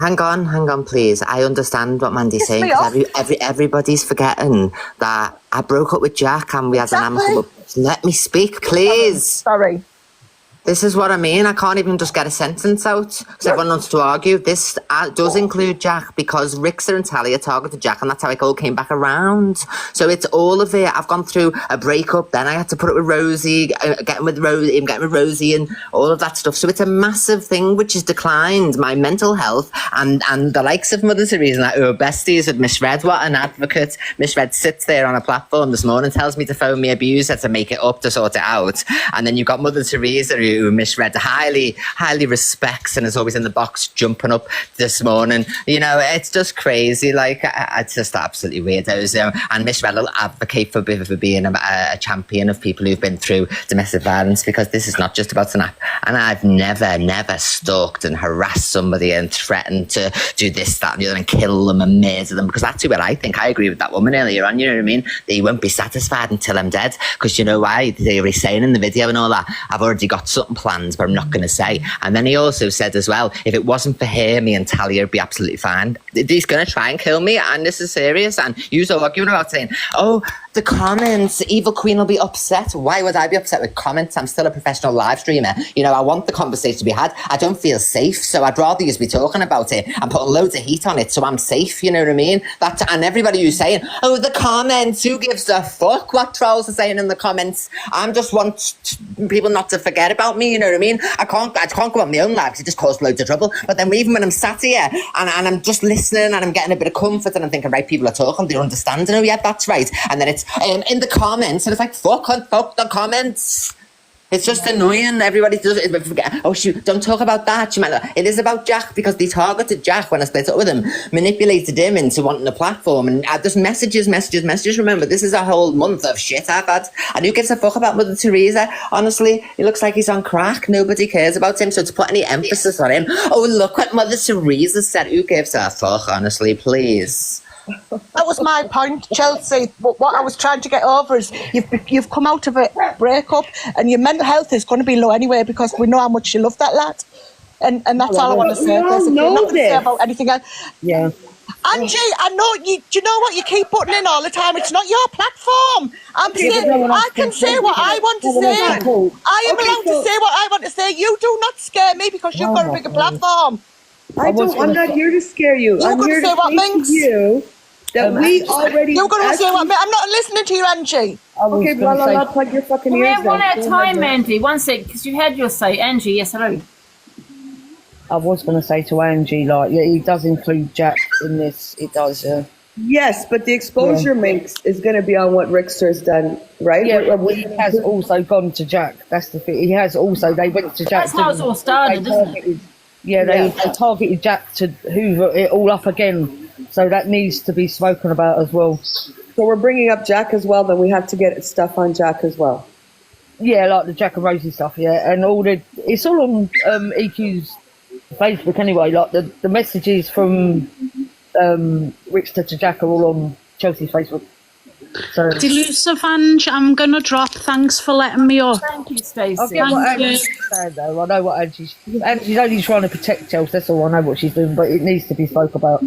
Hang on, please. I understand what Mandy's saying. Everybody's forgetting that I broke up with Jack and we had an amicable... Let me speak, please. Sorry. This is what I mean. I can't even just get a sentence out because everyone wants to argue. This does include Jack because Rixa and Talia targeted Jack and that's how it all came back around. So it's all of it. I've gone through a breakup, then I had to put it with Rosie, getting with Rosie and all of that stuff. So it's a massive thing which has declined my mental health and the likes of Mother Teresa, like, who are besties with Miss Red. What an advocate. Miss Red sits there on a platform this morning, tells me to phone me abuser to make it up, to sort it out. And then you've got Mother Teresa who Misread highly respects and is always in the box jumping up this morning. You know, it's just crazy. Like, it's just absolutely weirdos. And Misread will advocate for being a champion of people who've been through domestic violence because this is not just about Snap. And I've never stalked and harassed somebody and threatened to do this, that, and the other and kill them and murder them because that's who I think. I agree with that woman earlier on, you know what I mean? They won't be satisfied until I'm dead because you know why? They were saying in the video and all that, I've already got something planned, but I'm not going to say. And then he also said as well, if it wasn't for her, me and Talia would be absolutely fine. He's going to try and kill me, and this is serious. And you're arguing about saying, oh, the comments, Evil Queen will be upset. Why would I be upset with comments? I'm still a professional live streamer. You know, I want the conversation to be had. I don't feel safe, so I'd rather you be talking about it and putting loads of heat on it so I'm safe, you know what I mean? And everybody who's saying, oh, the comments, who gives a fuck what trolls are saying in the comments? I just want people not to forget about me, you know what I mean? I can't go on my own life because it just caused loads of trouble. But then even when I'm sat here and I'm just listening and I'm getting a bit of comfort and I'm thinking, right, people are talking, they're understanding, oh yeah, that's right. And then it's in the comments and it's like, fuck the comments. It's just annoying. Everybody does it. Forget. Oh, shoot, don't talk about that. It is about Jack because they targeted Jack when I split up with him, manipulated him into wanting a platform. And just messages. Remember, this is a whole month of shit I've had. And who gives a fuck about Mother Teresa? Honestly, he looks like he's on crack. Nobody cares about him. So to put any emphasis on him, oh, look what Mother Teresa said. Who gives a fuck, honestly, please? That was my point, Chelsea. What I was trying to get over is you've come out of a breakup and your mental health is going to be low anyway because we know how much you love that lad. And that's all I want to say. Basically. Not to say about anything else. Yeah. Angie, I know you. Do you know what you keep putting in all the time? It's not your platform. I can say what I want to say. I am allowed to say what I want to say. You do not scare me because you've got a bigger platform. I'm not here to scare you. I'm here to say to you that we already... You're going to say what... I'm not listening to you, Angie. Okay, blah, blah, blah, plug your fucking ears down. One at a time, Mandy. One sec, because you had your say. Angie, yes, hello. I was going to say to Angie, like, yeah, he does include Jack in this. It does, Yes, but the exposure makes is going to be on what Rickster's done, right? Yeah, he has also gone to Jack. That's the thing. He has also... They went to Jack. That's how it's all started, isn't it? Yeah, they targeted Jack to hoover it all up again. So that needs to be spoken about as well. So we're bringing up Jack as well, then we have to get stuff on Jack as well. Yeah, like the Jack and Rosie stuff, yeah. And it's all on EQ's Facebook anyway. Like the messages from Richter to Jack are all on Chelsea's Facebook. So. Delusive, Ange, I'm going to drop. Thanks for letting me up. Thank you, Stacey. Okay, I know what Angie's only trying to protect Chelsea, that's all. I know what she's doing, but it needs to be spoke about.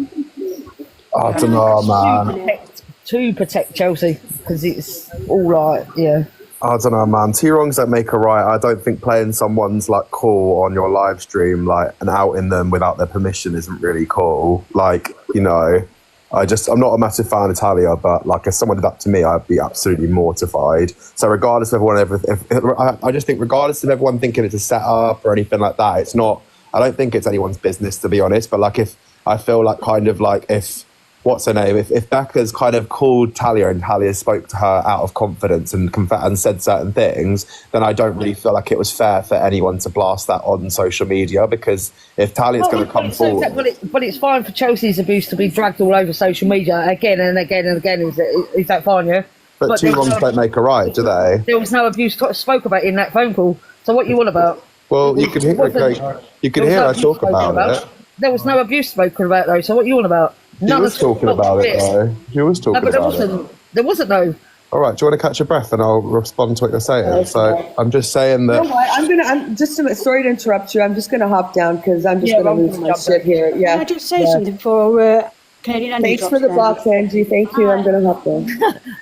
I don't know, man. To protect Chelsea, because it's all like, yeah. I don't know, man. Two wrongs don't make a right. I don't think playing someone's like call on your live stream, like, and outing them without their permission isn't really cool. Like, you know, I'm not a massive fan of Talia, but like if someone did that to me, I'd be absolutely mortified. So regardless of everyone, I just think regardless of everyone thinking it's a setup or anything like that, it's not. I don't think it's anyone's business, to be honest. But like if I feel like kind of like if. What's her name? If Becca's kind of called Talia and Talia spoke to her out of confidence and said certain things, then I don't really feel like it was fair for anyone to blast that on social media, because if Talia's going to come forward... But it's fine for Chelsea's abuse to be dragged all over social media again and again and again. Is that fine, yeah? But two wrongs don't make a right, do they? There was no abuse spoke about in that phone call. So what you want about? Well, you could hear her talk about it. There was no abuse spoken about, though. So what you want about? She was talking about it, though. She was talking about it. There wasn't, though. All right, do you want to catch your breath and I'll respond to what you're saying? So I'm just saying that. You know what? I'm just sorry to interrupt you. I'm just gonna hop down because I'm just gonna lose my shit here. Yeah. Can I just say something for Canadian Angie? Thanks for the box, Angie. Thank you. I'm gonna hop down.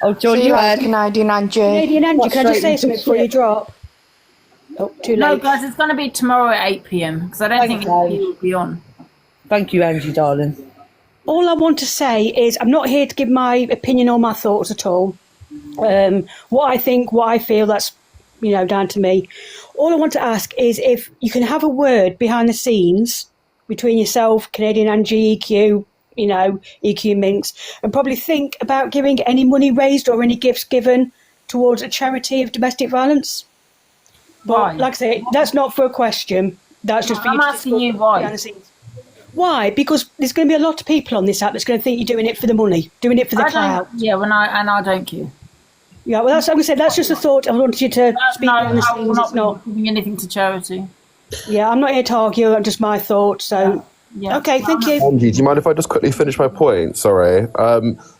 Oh, John, See you you had later, Canadian Angie. Canadian Angie, can I just say something before you drop? Oh, too No, late. guys, it's going to be tomorrow at 8 p.m. because I don't think he will be on. Thank you, Angie, darling. All I want to say is I'm not here to give my opinion or my thoughts at all. What I think, what I feel, that's, down to me. All I want to ask is if you can have a word behind the scenes between yourself, Canadian Angie, EQ, EQ Minx, and probably think about giving any money raised or any gifts given towards a charity of domestic violence. Why? But like I say, that's not for a question. That's just for you I'm to asking discuss you why. behind the scenes. Why? Because there's going to be a lot of people on this app that's going to think you're doing it for the money, doing it for the clout. Yeah, I don't care. Yeah, well, that's I'm going to say. That's just a thought. I wanted you to speak behind the I will scenes. not It's not. be giving anything to charity. Yeah, I'm not here to argue. I'm just my thoughts. So, Yeah. okay, thank you. Angie, do you mind if I just quickly finish my point? Sorry.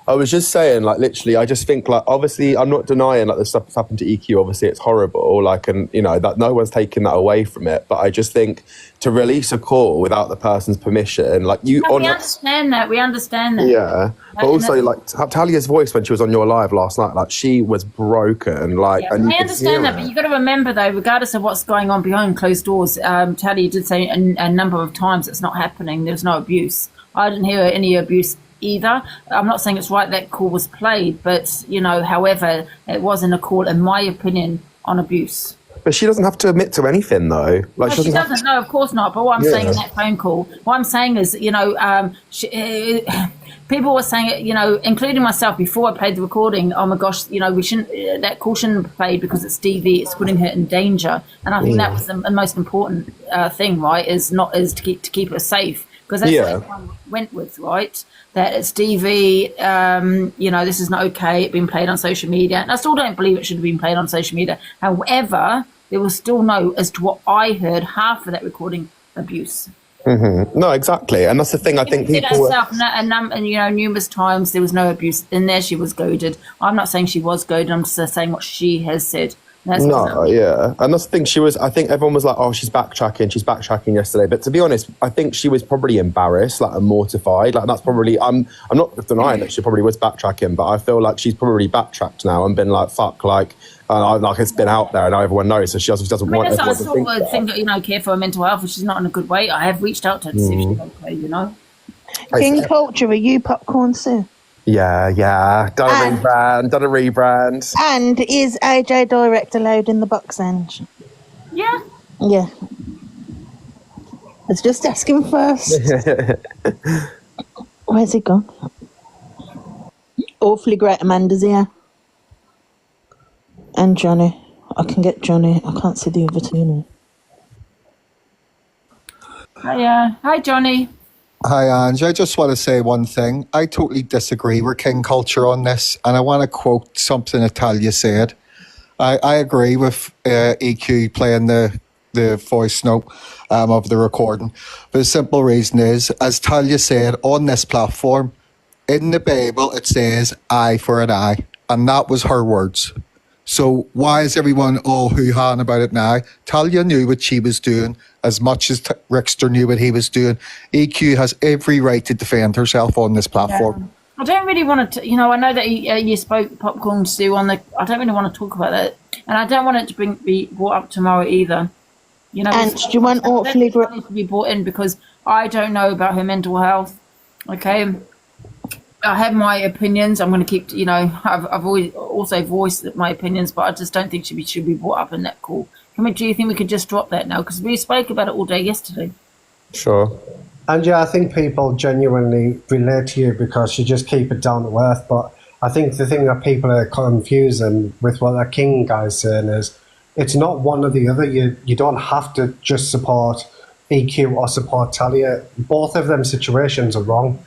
I was just saying, literally, I just think, obviously, I'm not denying, the stuff that's happened to EQ. Obviously, it's horrible, and, that no one's taking that away from it. But I just think to release a call without the person's permission, we understand that. We understand that. Yeah. But also, Talia's voice when she was on your live last night, she was broken. And I understand that, but you've got to remember, though, regardless of what's going on behind closed doors, Talia did say a number of times it's not happening. There's no abuse. I didn't hear any abuse either. I'm not saying it's right that call was played, but, however, it wasn't a call, in my opinion, on abuse. But she doesn't have to admit to anything, though. She doesn't. No, of course not. But what I'm saying in that phone call, what I'm saying is, people were saying, including myself before I played the recording, oh my gosh, we shouldn't, that call shouldn't be played because it's DV, it's putting her in danger. And I think that was the most important thing, right, is to keep her safe. Because that's what everyone went with, right? That it's DV, this is not okay, it's been played on social media. And I still don't believe it should have been played on social media. However, there was still no, as to what I heard, half of that recording, abuse. Mm-hmm. No, exactly. And that's the thing, I think people numerous times there was no abuse. And there she was goaded. I'm not saying she was goaded, I'm just saying what she has said. And that's the thing. I think everyone was like, oh, she's backtracking yesterday. But to be honest, I think she was probably embarrassed, and mortified. That's probably, I'm not denying that she probably was backtracking, but I feel like she's probably backtracked now and been like, fuck, it's been out there and now everyone knows, so she doesn't want everyone I to think care for her mental health, if she's not in a good way. I have reached out to her to see if she's okay, King Culture, are you Popcorn Sue? Yeah. Done a rebrand. And is AJ Direct allowed in the box, Ange? Yeah. Yeah. Let's just ask him first. Where's he gone? Awfully Great Amanda's here. And Johnny. I can get Johnny. I can't see the other two now. Hi, Johnny. Hi, Angie. I just want to say one thing. I totally disagree with King Culture on this, and I want to quote something Talia said. I agree with EQ playing the voice note of the recording. But the simple reason is, as Talia said, on this platform, in the Bible, it says eye for an eye. And that was her words. So why is everyone all hoo-haing about it now? Talia knew what she was doing as much as Rickster knew what he was doing. EQ has every right to defend herself on this platform. I don't really want to, I know that you spoke Popcorn Stew I don't really want to talk about that. And I don't want it to be brought up tomorrow either. And do you want Awfully Great to be brought in because I don't know about her mental health. Okay. I have my opinions. I'm going to keep, I've always also voiced my opinions, but I just don't think she should be brought up in that call. Do you think we could just drop that now? Because we spoke about it all day yesterday. Sure. And I think people genuinely relate to you because you just keep it down to earth. But I think the thing that people are confusing with what that King guy's saying is it's not one or the other. You don't have to just support EQ or support Talia. Both of them situations are wrong.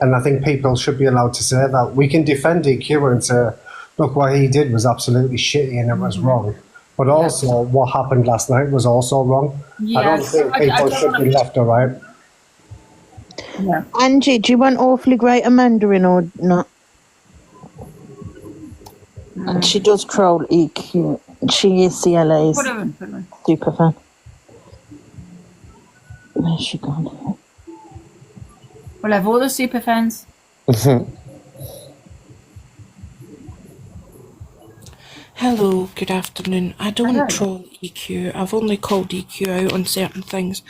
And I think people should be allowed to say that. We can defend EQ and say, look, what he did was absolutely shitty and it was wrong. But also, what happened last night was also wrong. Yes. I don't think people should be left or right. Yeah. Angie, do you want Awfully Great Amanda in or not? And she does troll EQ. She is CLA's Put her in. super fan. Where's she gone? We'll have all the super fans. Hello, good afternoon. I don't troll EQ. I've only called EQ out on certain things.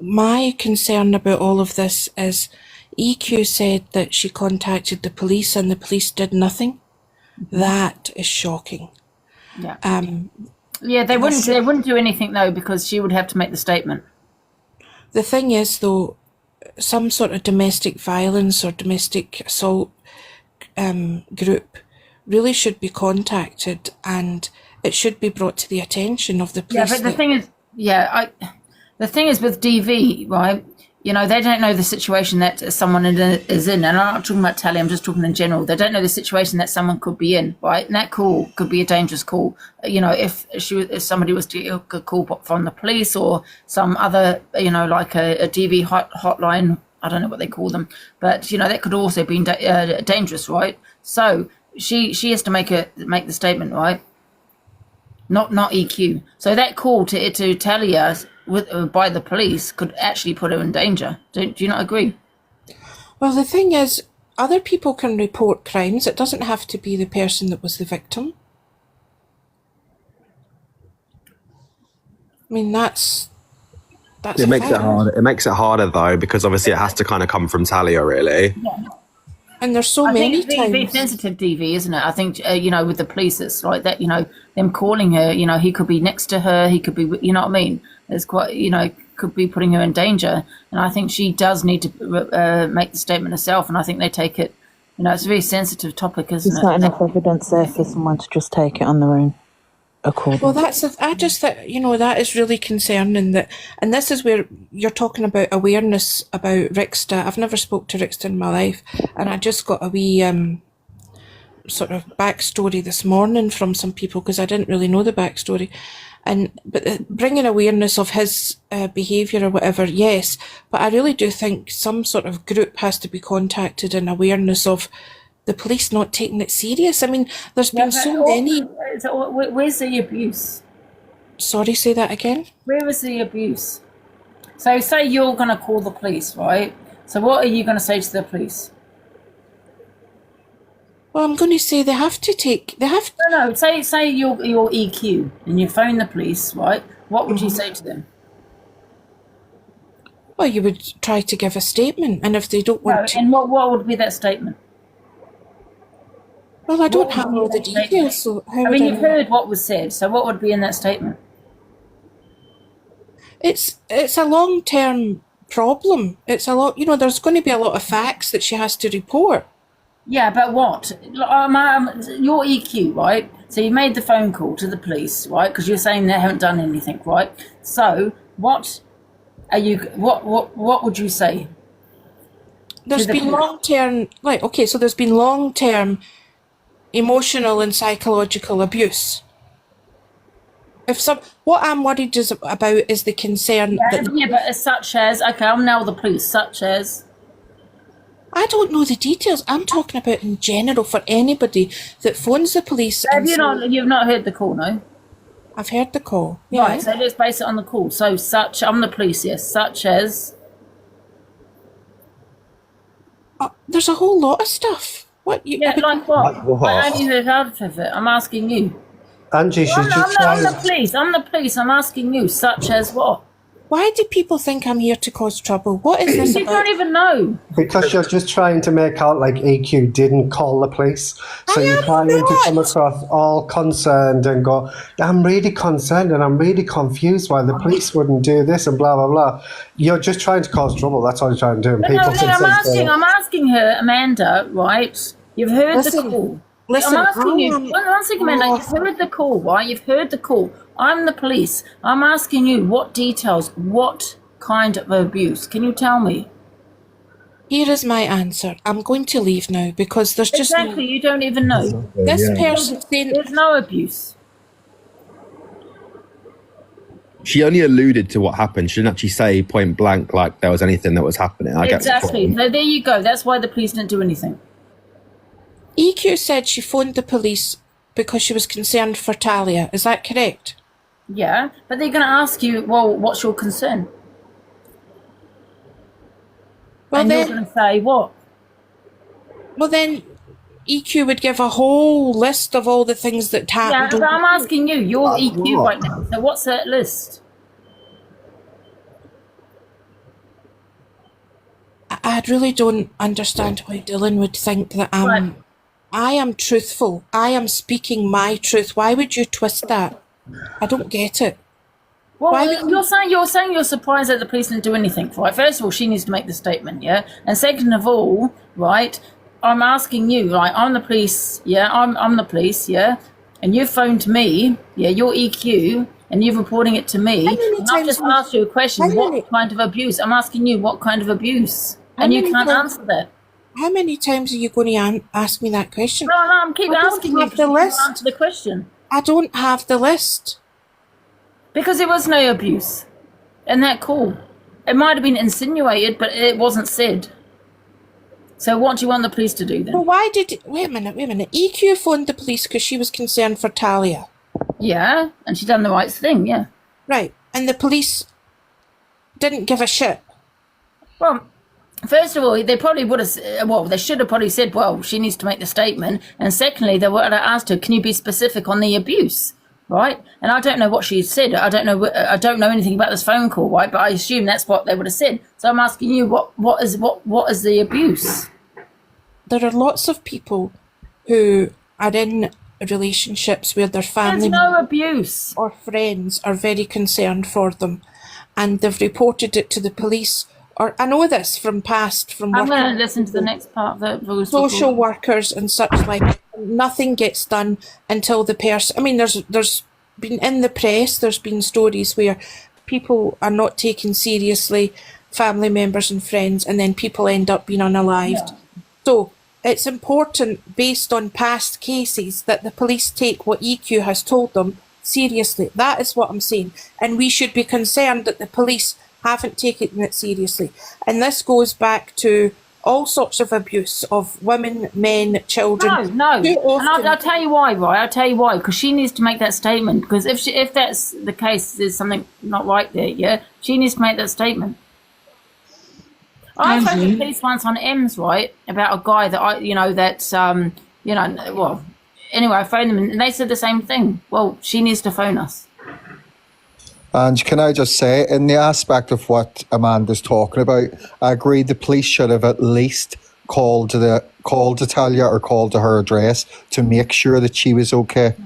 My concern about all of this is EQ said that she contacted the police and the police did nothing. That is shocking. Yeah. Yeah, they wouldn't do anything though, because she would have to make the statement. The thing is, though, some sort of domestic violence or domestic assault group really should be contacted, and it should be brought to the attention of the police. Yeah, but the thing is with DV, right? You know, they don't know the situation that someone is in. And I'm not talking about Tally, I'm just talking in general. They don't know the situation that someone could be in, right? And that call could be a dangerous call. You know, if somebody was to get a call from the police or some other, you know, like a DV hotline, I don't know what they call them. But, you know, that could also be dangerous, right? So she has to make the statement, right? Not EQ. So that call to Talia by the police could actually put her in danger. Do you not agree? Well, the thing is, other people can report crimes. It doesn't have to be the person that was the victim. I mean, that's it makes it harder. It makes it harder though, because obviously it has to kind of come from Talia, really. Yeah. And there's so many times. I think it's sensitive, DV, isn't it? I think, you know, with the police, it's like that, you know, them calling her, you know, he could be next to her, he could be, you know what I mean? It's quite, you know, could be putting her in danger. And I think she does need to make the statement herself. And I think they take it, you know, it's a very sensitive topic, isn't it? There's not enough evidence there for someone to just take it on their own accord. Well, I just think, you know, that is really concerning. And this is where you're talking about awareness about Rixta. I've never spoke to Rixta in my life, and I just got a wee sort of backstory this morning from some people, because I didn't really know the backstory. But bringing awareness of his behaviour or whatever, yes, but I really do think some sort of group has to be contacted in awareness of the police not taking it serious. I mean, there's been so many. Where's the abuse? Sorry, say that again. Where is the abuse? So say you're going to call the police, right? So what are you going to say to the police? Well, I'm going to say they have to. No. Say you're EQ and you phone the police, right? What would you say to them? Well, you would try to give a statement, and if they don't want to. And what would be that statement? Well, I don't have all the details, so how I mean, you've heard what was said, so what would be in that statement? It's a long-term problem. It's a lot, you know, there's going to be a lot of facts that she has to report. Yeah, but what? You're EQ, right? So you made the phone call to the police, right? Because you're saying they haven't done anything, right? So what would you say? There's been long-term, so there's been long-term emotional and psychological abuse. What I'm worried about is the concern but such as, okay, I'm now the police, such as. I don't know the details. I'm talking about in general for anybody that phones the police. You've not heard the call, no? I've heard the call. Yeah. Right, so let's base it on the call. So I'm the police, yes, such as. There's a whole lot of stuff. What? Like what? I only heard half of it. I'm asking you. Angie, I'm the police. I'm asking you, such as what? Why do people think I'm here to cause trouble? What is this You about? don't even know. Because you're just trying to make out like EQ didn't call the police. So you're trying to come across all concerned and go, I'm really concerned and I'm really confused why the police wouldn't do this and blah, blah, blah. You're just trying to cause trouble. That's all you're trying to do. And I'm asking her, Amanda, right? You've heard the call. Listen, I'm asking you. One second, Amanda. You've heard the call, right? You've heard the call. I'm the police. I'm asking you what details, what kind of abuse. Can you tell me? Here is my answer. I'm going to leave now because there's just you don't even know. This person saying there's no abuse. She only alluded to what happened. She didn't actually say point blank like there was anything that was happening. Exactly. So there you go. That's why the police didn't do anything. EQ said she phoned the police because she was concerned for Talia. Is that correct? Yeah, but they're going to ask you, well, what's your concern? Well, and then, you're going to say what? Well, then EQ would give a whole list of all the things that happened. Yeah, but I'm asking you. You're EQ right now. So what's that list? I really don't understand why Dylan would think that I am truthful. I am speaking my truth. Why would you twist that? I don't get it. Well, you're saying you're surprised that the police didn't do anything, right? First of all, she needs to make the statement, yeah? And second of all, right, I'm asking you, right, I'm the police, yeah? I'm the police, yeah? And you've phoned me, yeah, you're EQ, and you're reporting it to me. And I've just asked you a question, what kind of abuse? I'm asking you, what kind of abuse? And you can't answer that. How many times are you going to ask me that question? No, I'm keep asking you to answer the question. I don't have the list. Because there was no abuse. Isn't that cool? It might have been insinuated, but it wasn't said. So what do you want the police to do then? Well, wait a minute. EQ phoned the police because she was concerned for Talia. Yeah, and she done the right thing, yeah. Right, and the police didn't give a shit. Well, first of all, they probably would have, well, they should have probably said, well, she needs to make the statement. And secondly, they would have asked her, can you be specific on the abuse? Right? And I don't know what she said. I don't know anything about this phone call, right? But I assume that's what they would have said. So I'm asking you, what is the abuse? There are lots of people who are in relationships where their family There's no abuse or friends are very concerned for them, and they've reported it to the police. Or I know this from past, from I'm going to listen to the next part of the social workers and such like. Nothing gets done until the person. I mean, there's been in the press. There's been stories where people are not taken seriously, family members and friends, and then people end up being unalived. Yeah. So it's important, based on past cases, that the police take what EQ has told them seriously. That is what I'm saying, and we should be concerned that the police haven't taken it seriously. And this goes back to all sorts of abuse of women, men, children. No. And I'll tell you why, right? I'll tell you why. Because she needs to make that statement. Because if that's the case, there's something not right there, yeah? She needs to make that statement. I phoned the police once on M's, right? About a guy that well, anyway, I phoned them and they said the same thing. Well, she needs to phone us. And can I just say, in the aspect of what Amanda's talking about, I agree the police should have at least called to Talia or called to her address to make sure that she was okay.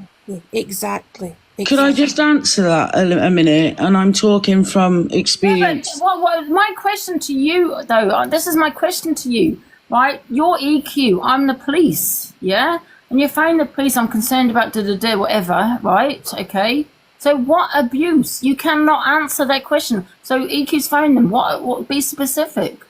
Exactly. Could I just answer that a minute? And I'm talking from experience. My question to you, though, this is my question to you, right? You're EQ, I'm the police, yeah? And you phone the police, I'm concerned about whatever, right? Okay. So what abuse? You cannot answer that question. So EQ's phone them. What? Be specific.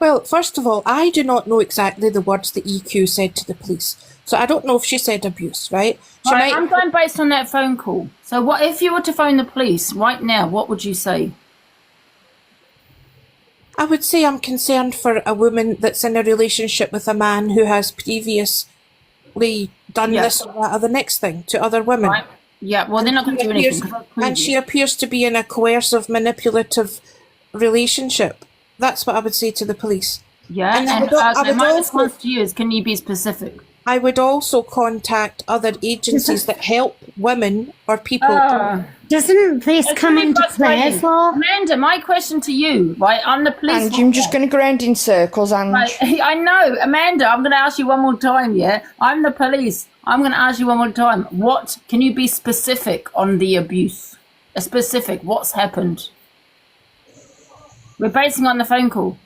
Well, first of all, I do not know exactly the words that EQ said to the police. So I don't know if she said abuse, right? I'm going based on that phone call. So what if you were to phone the police right now, what would you say? I would say I'm concerned for a woman that's in a relationship with a man who has previously done this or that or the next thing to other women. Right. Yeah, well, they're not going to do anything. And she appears to be in a coercive, manipulative relationship. That's what I would say to the police. Yeah, and my response to you is, can you be specific? I would also contact other agencies that help women or people. Doesn't this come into play as well? Amanda, my question to you, right? I'm the police. Angie, I'm just going to go around in circles, Angie. Right, I know. Amanda, I'm going to ask you one more time, yeah? I'm the police. I'm going to ask you one more time. What, can you be specific on the abuse? Specific, what's happened? We're basing on the phone call.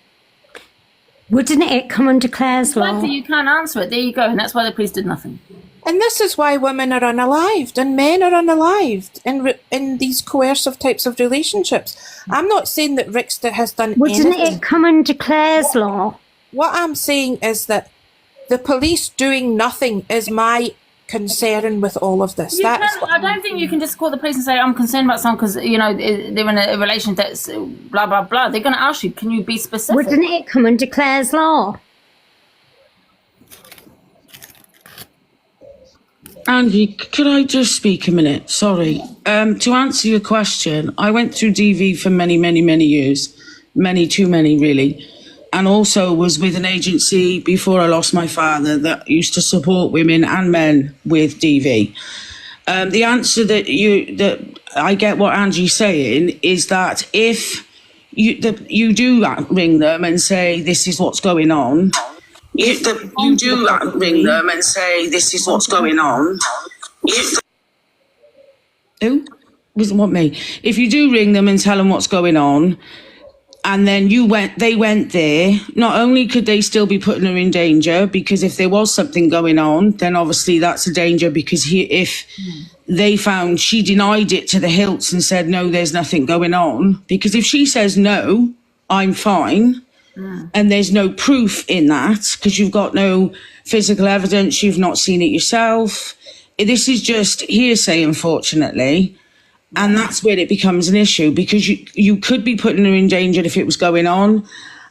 Wouldn't it come under Claire's law? Exactly, you can't answer it. There you go. And that's why the police did nothing. And this is why women are unalived and men are unalived in these coercive types of relationships. I'm not saying that Rickster has done anything. Wouldn't it come under Claire's law? What I'm saying is that the police doing nothing is my concern with all of this. I don't think you can just call the police and say, I'm concerned about someone because, they're in a relation that's blah, blah, blah. They're going to ask you, can you be specific? Wouldn't it come under Claire's law? Angie, could I just speak a minute? Sorry. To answer your question, I went through DV for many, many, many years. Many, too many, really. And also was with an agency before I lost my father that used to support women and men with DV. The answer that I get what Angie's saying is that if you do ring them and say this is what's going on, you do ring them and say this is what's going on. Who? Doesn't want me. If you do ring them and tell them what's going on, and then they went there, not only could they still be putting her in danger, because if there was something going on, then obviously that's a danger, because if they found she denied it to the hilts and said, no, there's nothing going on, because if she says, no, I'm fine, and there's no proof in that, because you've got no physical evidence, you've not seen it yourself, this is just hearsay, unfortunately. And that's where it becomes an issue, because you could be putting her in danger if it was going on,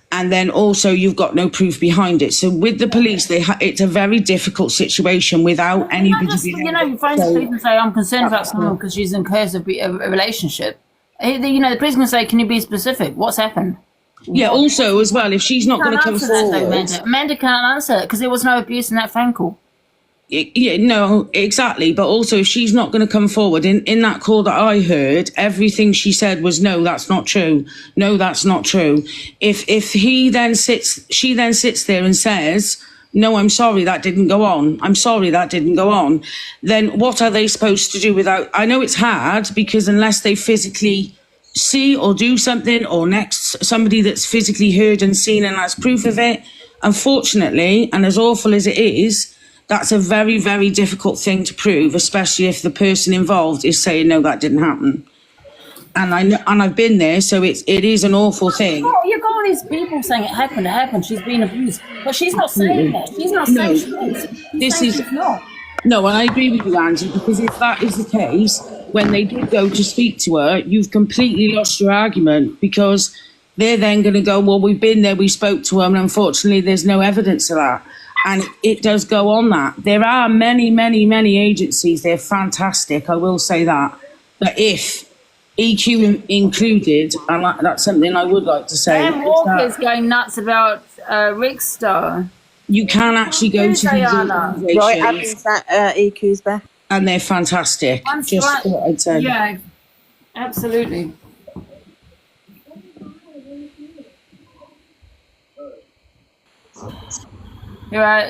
and then also you've got no proof behind it. So with the police, it's a very difficult situation without anybody being able you phone the police and say, I'm concerned about someone because she's in curse of a relationship. The police can say, can you be specific? What's happened? Yeah, also as well, if she's not going to come forward... Amanda can't answer it because there was no abuse in that phone call. Yeah, no, exactly. But also, if she's not going to come forward, in that call that I heard, everything she said was, no, that's not true. No, that's not true. If she then sits there and says, no, I'm sorry, that didn't go on. I'm sorry, that didn't go on. Then what are they supposed to do without... I know it's hard, because unless they physically see or do something, or next somebody that's physically heard and seen and has proof of it, unfortunately, and as awful as it is, that's a very, very difficult thing to prove, especially if the person involved is saying, no, that didn't happen. And I've been there, so it is an awful thing. You've got all these people saying it happened, she's been abused. But she's not saying that. She's not saying she is. She's not. No, and I agree with you, Angie, because if that is the case, when they did go to speak to her, you've completely lost your argument, because they're then going to go, well, we've been there, we spoke to her, and unfortunately there's no evidence of that. And it does go on that. There are many, many, many agencies. They're fantastic, I will say that. But if EQ included, and that's something I would like to say. Sam Walker's going nuts about Rickstar. You can actually go to these organisations. Right, happens that EQ's back. And they're fantastic. Just what I'd say. Yeah, absolutely.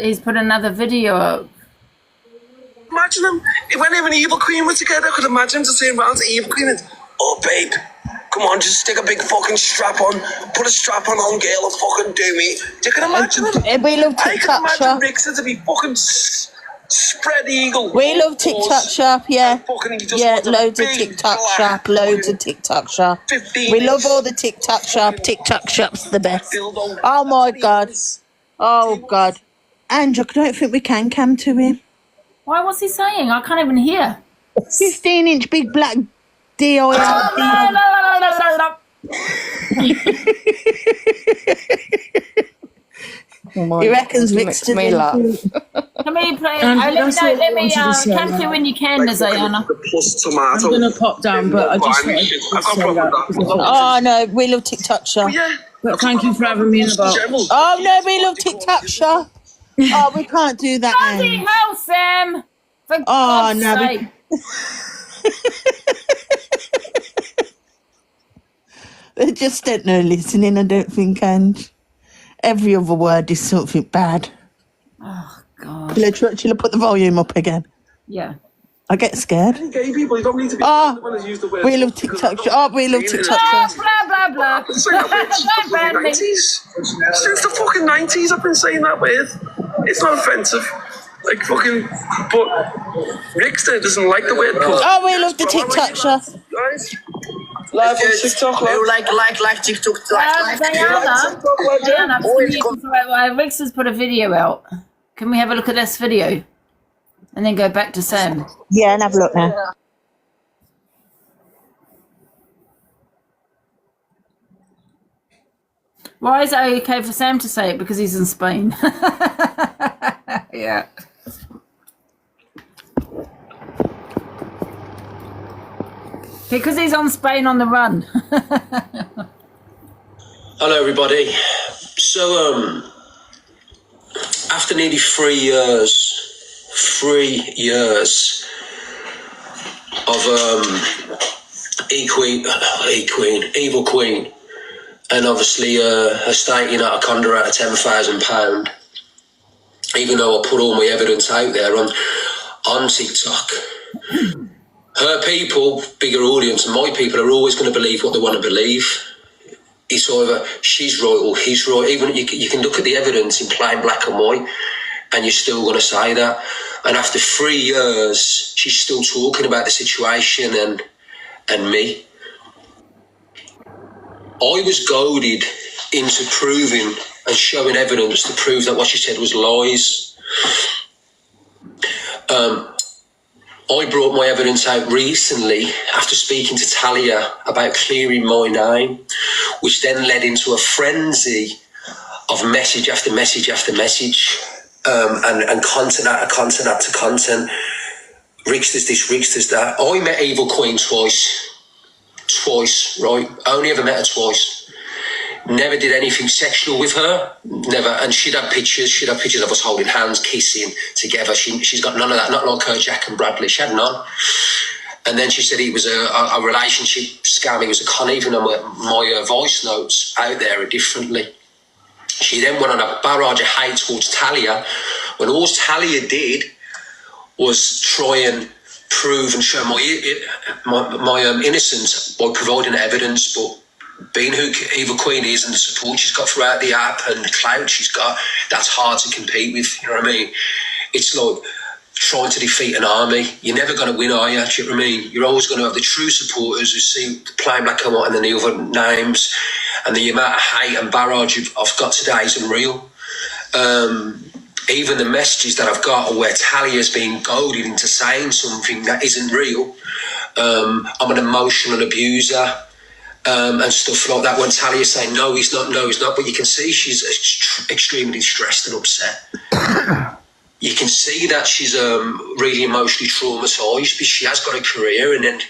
He's put another video up. Imagine him, when him and Evil Queen were together, I could imagine him just saying around to Evil Queen, and, oh babe, come on, just stick a big fucking strap on, put a strap on girl and fucking do me. You can imagine him. We love I TikTok can Shop. imagine Rickson to be fucking spread eagle. We love TikTok Shop, yeah. Yeah, loads of big TikTok black Shop, loads of TikTok Shop. 15 We love all the TikTok Shop. TikTok Shop's the best. Oh my God. Oh God. Andrew, I don't think we can come to him. Why? What's he saying? I can't even hear. 15-inch big black DIL. He reckons Rick's to me laugh. Can we play? Let me come to when you can, Zayana. I'm going to pop down, but I just wanted to say that. Oh no, we love TikTok Shop. But thank you for having me in about. Oh no, we love TikTok Shop. Oh, we can't do that. Bloody hell, Sam! For God's sake. They just don't know listening, I don't think, and every other word is something bad. Oh, God. Shall I put the volume up again? Yeah. I get scared. Gay people, you don't need to be use the word. We love TikTok Shop. Oh, we love TikTok Shop. Blah, blah, blah. Since the fucking 90s, I've been saying that word. It's not offensive. Like fucking, but Rickster doesn't like the word pussy. Oh, we love the TikTok Shop. Guys, live on TikTok. Like TikTok. Rickster's put a video out. Can we have a look at this video? And then go back to Sam. Yeah, and have a look now. Why is it okay for Sam to say it? Because he's in Spain. Yeah. Because he's on Spain on the run. Hello, everybody. So, after nearly 3 years of Evil Queen, and obviously her state anaconda out of £10,000, even though I put all my evidence out there on TikTok. Her people, bigger audience, and my people are always going to believe what they want to believe. It's either she's right or he's right. Even you can look at the evidence in plain black and white, and you're still going to say that. And after 3 years, she's still talking about the situation and me. I was goaded into proving and showing evidence to prove that what she said was lies. I brought my evidence out recently after speaking to Talia about clearing my name, which then led into a frenzy of message after message after message, and content after content after content. Ricksters this, Ricksters that. I met Evil Queen twice, right? Only ever met her twice. Never did anything sexual with her, never. And she'd have pictures of us holding hands, kissing together. She's got none of that, not like her Jack and Bradley. She had none. And then she said he was a relationship scam. He was a con. Even on my voice notes out there are differently. She then went on a barrage of hate towards Talia, when all Talia did was try and prove and show my innocence by providing evidence. But being who Evil Queen is and the support she's got throughout the app and the clout she's got, that's hard to compete with. You know what I mean? It's like trying to defeat an army. You're never going to win, are you? Do you know what I mean? You're always going to have the true supporters who see the plain black and white and then the other names. And the amount of hate and barrage I've got today is unreal. Even the messages that I've got are where Talia's being goaded into saying something that isn't real. I'm an emotional abuser. And stuff like that. When Talia's saying no, he's not, but you can see she's extremely stressed and upset. You can see that she's really emotionally traumatised because she has got a career, and then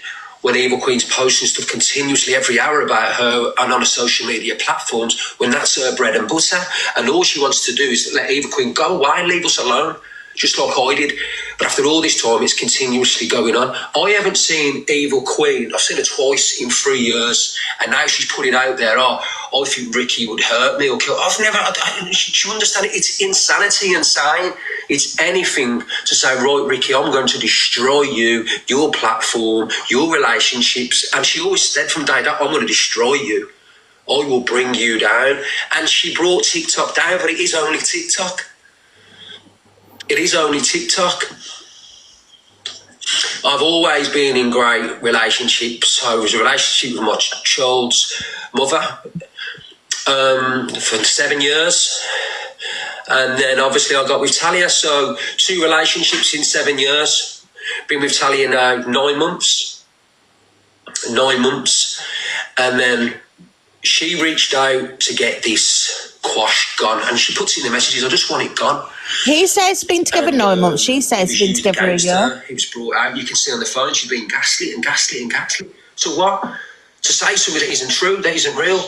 when Evil Queen's posting stuff continuously every hour about her and on the social media platforms, when that's her bread and butter, and all she wants to do is let Evil Queen go away and leave us alone, just like I did. But after all this time, it's continuously going on. I haven't seen Evil Queen. I've seen her twice in 3 years, and now she's putting out there, I think Ricky would hurt me or kill. Do you understand it? It's insanity insane. It's anything to say, right, Ricky, I'm going to destroy you, your platform, your relationships. And she always said from day dot, I'm going to destroy you. I will bring you down. And she brought TikTok down, but it is only TikTok. It is only TikTok. I've always been in great relationships. I was in a relationship with my child's mother for 7 years. And then obviously I got with Talia. So 2 relationships in 7 years. Been with Talia now 9 months. 9 months. And then she reached out to get this quash gone. And she puts in the messages, I just want it gone. He says been together 9 months. She says been together a year. He was brought out. You can see on the phone she's been gaslit and gaslit and gaslit. So what? To say something that isn't true, that isn't real.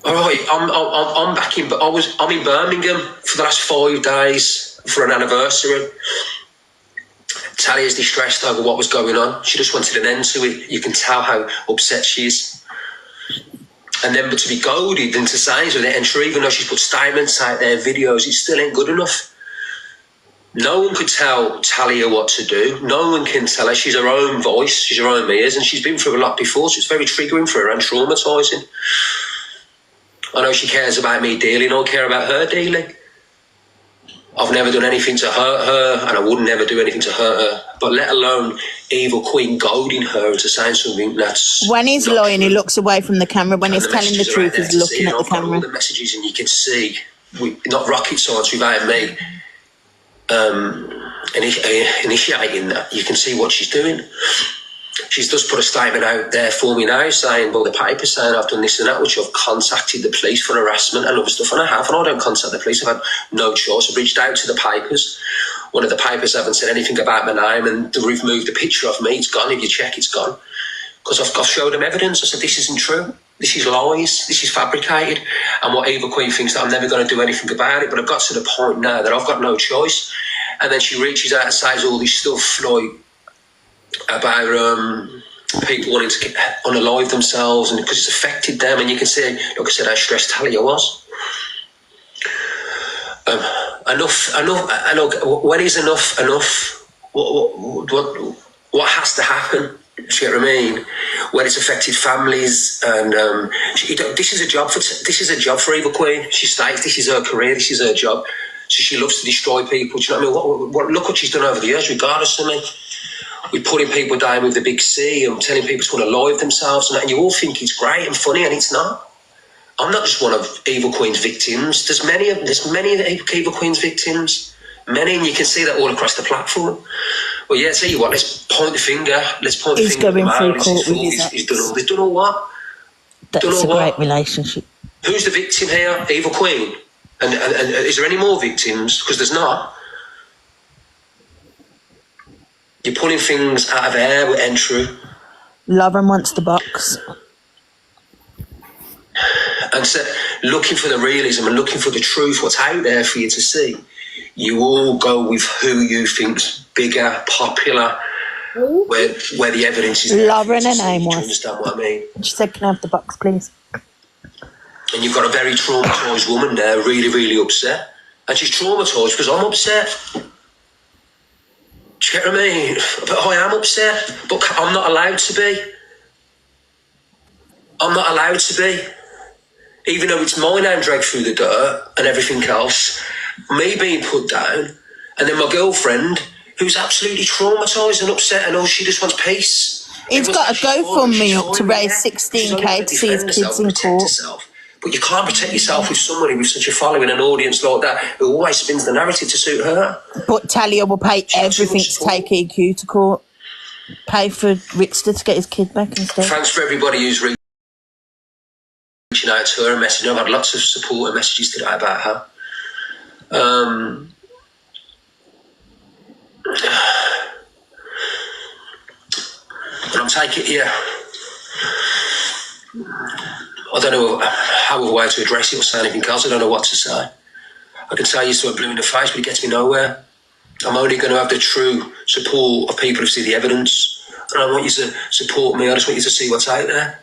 All right, I'm back in. I'm in Birmingham for the last 5 days for an anniversary. Talia's distressed over what was going on. She just wanted an end to it. You can tell how upset she is. And then, but to be goaded into saying with it, and sure, even though she's put statements out there, videos, it still ain't good enough. No one could tell Talia what to do. No one can tell her. She's her own voice. She's her own ears, and she's been through a lot before, so it's very triggering for her and traumatising. I know she cares about me dealing. I care about her dealing. I've never done anything to hurt her, and I would never do anything to hurt her. But let alone Evil Queen goading her into saying something that's... When he's lying, he looks away from the camera. When he's telling the truth, he's looking at the camera. All the messages, and you can see, not rocket science without me initiating that. You can see what she's doing. She's just put a statement out there for me now saying, well, the paper's saying I've done this and that, which I've contacted the police for harassment and other stuff, and I have, and I don't contact the police. I've had no choice. I've reached out to the papers. One of the papers haven't said anything about my name, and they've removed a picture of me. It's gone. If you check, it's gone. because I've showed them evidence. I said, this isn't true. This is lies. This is fabricated. And what Eva Queen thinks that I'm never going to do anything about it. But I've got to the point now that I've got no choice. And then she reaches out and says all this stuff like about people wanting to unalive themselves, and because it's affected them. And you can see, like I said, how stressed Talia was. Enough. When is enough? What has to happen? Do you get what I mean? When it's affected families, and this is a job for Eva Queen. She states this is her career, this is her job. So she loves to destroy people. Do you know what I mean? Look what she's done over the years, regardless of me. We're putting people down with the big C and telling people to unalive themselves, and you all think it's great and funny, and it's not. I'm not just one of Eva Queen's victims. There's many of Eva Queen's victims. Many, and you can see that all across the platform. Well, yeah, tell you what, let's point the finger. Let's point the He's finger. going through court with He's done all what? That's a great relationship. Who's the victim here? Eva Queen. And is there any more victims? Because there's not. You're pulling things out of air with entry. Lauren wants the box. And so, looking for the realism and looking for the truth, what's out there for you to see, you all go with who you think's bigger, popular, where the evidence is there. Lauren and name was. Do you understand what I mean? She said, can I have the box, please? And you've got a very traumatised woman there, really, really upset. And she's traumatised because I'm upset. Do you get what I mean? But I am upset, but I'm not allowed to be. I'm not allowed to be. Even though it's my name dragged through the dirt and everything else, me being put down, and then my girlfriend, who's absolutely traumatised and upset, and all she just wants peace. He's got to go for me up to raise 16k to see his kids in court. But you can't protect yourself with somebody with such a following and audience like that who always spins the narrative to suit her. But Talia will pay everything to take EQ to court. Pay for Rickster to get his kid back instead. Thanks for everybody who's reaching out to her and messaging. I've had lots of support and messages today about her. And I'm taking it, yeah. I don't know how or way to address it or say anything else. I don't know what to say. I can say this to a blue in the face, but it gets me nowhere. I'm only going to have the true support of people who see the evidence. And I want you to support me. I just want you to see what's out there.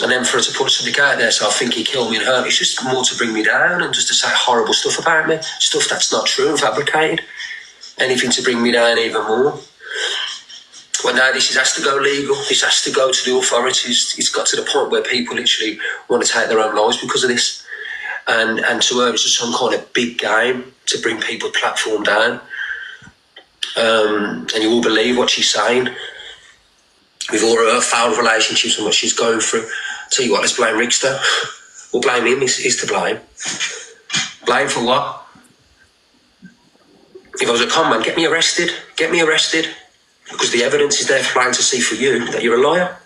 And then for her to put something out there, so I think he killed me and hurt me, it's just more to bring me down and just to say horrible stuff about me, stuff that's not true and fabricated. Anything to bring me down even more. Well, now this has to go legal. This has to go to the authorities. It's got to the point where people literally want to take their own lives because of this. And to her, it's just some kind of big game to bring people platform down. And you will believe what she's saying. With all her failed relationships and what she's going through. Tell you what, let's blame Rickster. We'll blame him. He's to blame. Blame for what? If I was a con man, get me arrested. Get me arrested. Because the evidence is there for plain to see for you that you're a liar.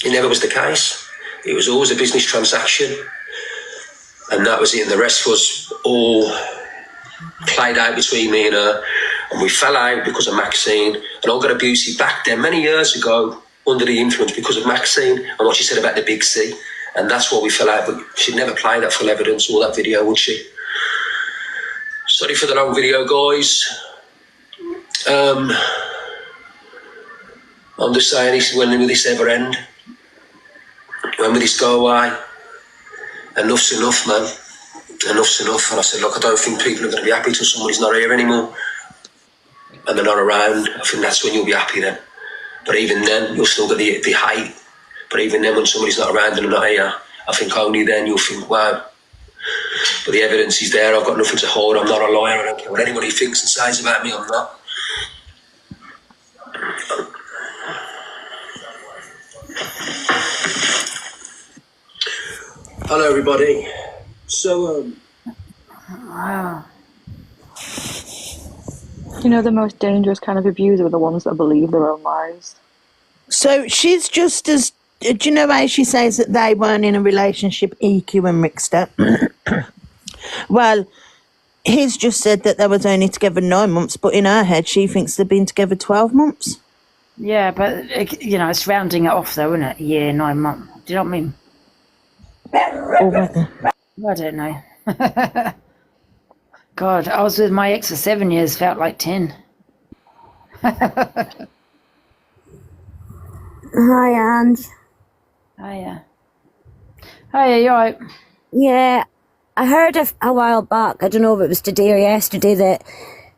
It never was the case. It was always a business transaction. And that was it. And the rest was all played out between me and her. And we fell out because of Maxine. And I got abusive back then, many years ago, under the influence because of Maxine and what she said about the big C. And that's why we fell out. But she'd never play that full evidence or that video, would she? Sorry for the long video, guys. I'm just saying, when will this ever end? When will this go away? Enough's enough, man. Enough's enough. And I said, look, I don't think people are going to be happy till somebody's not here anymore. And they're not around. I think that's when you'll be happy then. But even then, you'll still get the hate. But even then, when somebody's not around and I'm not here, I think only then you'll think, wow. But the evidence is there. I've got nothing to hold. I'm not a liar. I don't care what anybody thinks and says about me. I'm not. Hello, everybody. So, Wow. You know, the most dangerous kind of abusers are the ones that believe their own lies. So she's just as... Do you know how she says that they weren't in a relationship, EQ and Rickster? Well, he's just said that they was only together 9 months, but in her head, she thinks they've been together 12 months. Yeah, but it's rounding it off though, isn't it? A year, 9 months. Do you know what I mean? I don't know. God, I was with my ex for 7 years, felt like 10. Hi, Ange. Hiya. Hiya, you alright? Yeah, I heard a while back, I don't know if it was today or yesterday, that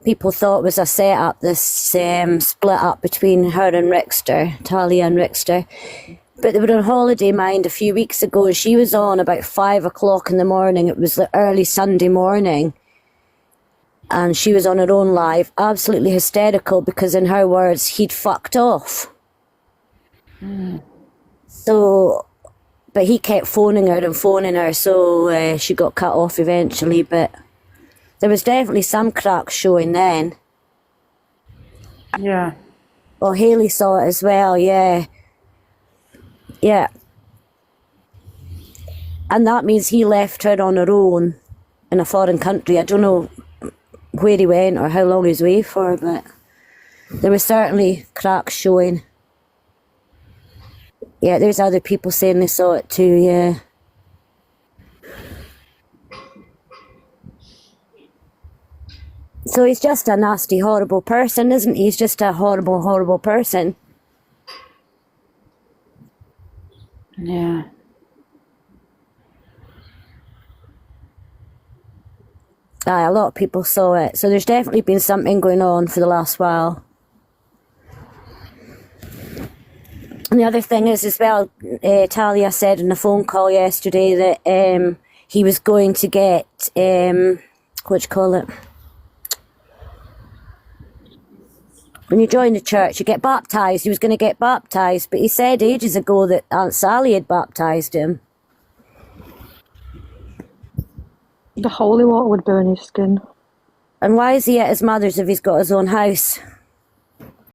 people thought it was a set-up, this split up between her and Rickster, Talia and Rickster. But they were on holiday, mind, a few weeks ago, and she was on about 5 o'clock in the morning. It was the early Sunday morning. And she was on her own live, absolutely hysterical, because in her words, he'd fucked off. So, but he kept phoning her, so she got cut off eventually. But there was definitely some cracks showing then. Yeah. Well, Haley saw it as well, yeah. Yeah. And that means he left her on her own in a foreign country. I don't know where he went or how long he was away for, but there was certainly cracks showing. Yeah, there's other people saying they saw it too, yeah. So he's just a nasty, horrible person, isn't he? He's just a horrible, horrible person. Yeah. Aye, a lot of people saw it. So there's definitely been something going on for the last while. And the other thing is as well, Talia said in a phone call yesterday that he was going to get, what do you call it? When you join the church, you get baptised. He was going to get baptised, but he said ages ago that Aunt Sally had baptised him. The holy water would burn his skin. And why is he at his mother's if he's got his own house?